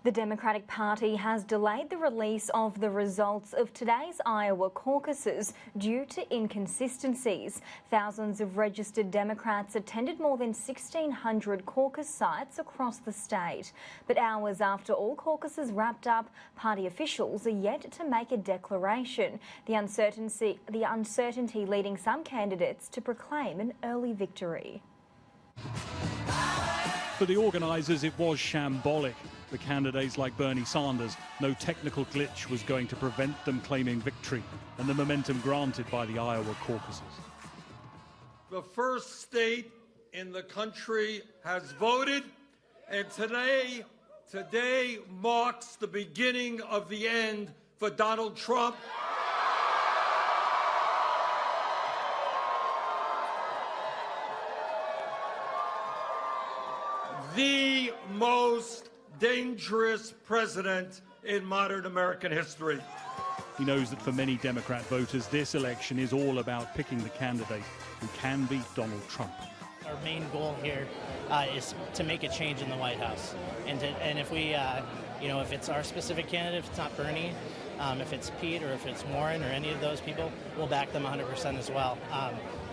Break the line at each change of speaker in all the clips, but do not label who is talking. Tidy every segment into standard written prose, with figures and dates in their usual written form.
The Democratic Party has delayed the release of the results of today's Iowa caucuses due to inconsistencies. Thousands of registered Democrats attended more than 1,600 caucus sites across the state. But hours after all caucuses wrapped up, party officials are yet to make a declaration. The uncertainty leading some candidates to proclaim an early victory.
For the organisers, it was shambolic. The candidates like Bernie Sanders, no technical glitch was going to prevent them claiming victory and the momentum granted by the Iowa caucuses.
The first state in the country has voted, and today marks the beginning of the end for Donald Trump. The most dangerous president in modern American history.
He knows that for many Democrat voters, this election is all about picking the candidate who can beat Donald Trump.
Our main goal here is to make a change in the White House. And if we, if it's our specific candidate, if it's not Bernie, if it's Pete or if it's Warren or any of those people, we'll back them 100% as well.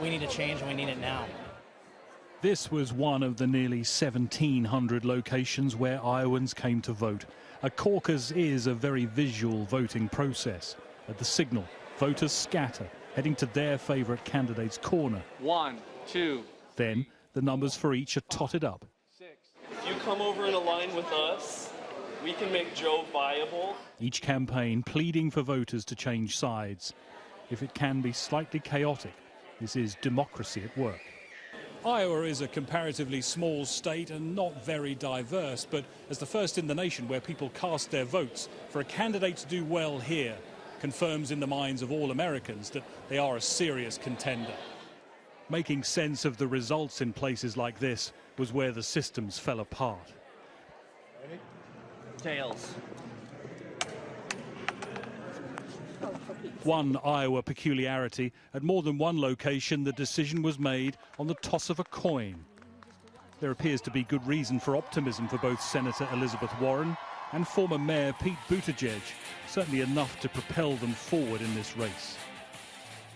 We need a change and we need it now.
This was one of the nearly 1,700 locations where Iowans came to vote. A caucus is a very visual voting process. At the signal, voters scatter, heading to their favourite candidate's corner.
1, 2.
Then the numbers for each are totted up.
6. If you come over and align with us, we can make Joe viable.
Each campaign pleading for voters to change sides. If it can be slightly chaotic, this is democracy at work. Iowa is a comparatively small state and not very diverse, but as the first in the nation where people cast their votes, for a candidate to do well here confirms in the minds of all Americans that they are a serious contender. Making sense of the results in places like this was where the systems fell apart.
Ready? Tails.
One Iowa peculiarity, at more than one location the decision was made on the toss of a coin. There appears to be good reason for optimism for both Senator Elizabeth Warren and former Mayor Pete Buttigieg, certainly enough to propel them forward in this race.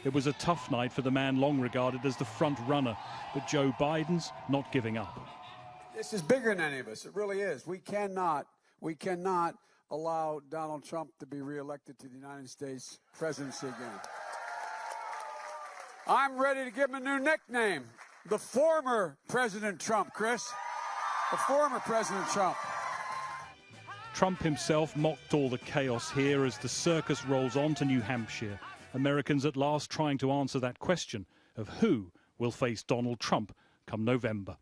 It was a tough night for the man long regarded as the front runner, but Joe Biden's not giving up.
This is bigger than any of us, it really is. We cannot allow Donald Trump to be reelected to the United States presidency again. I'm ready to give him a new nickname. The former President Trump, Chris. The former President Trump.
Trump himself mocked all the chaos here as the circus rolls on to New Hampshire. Americans at last trying to answer that question of who will face Donald Trump come November.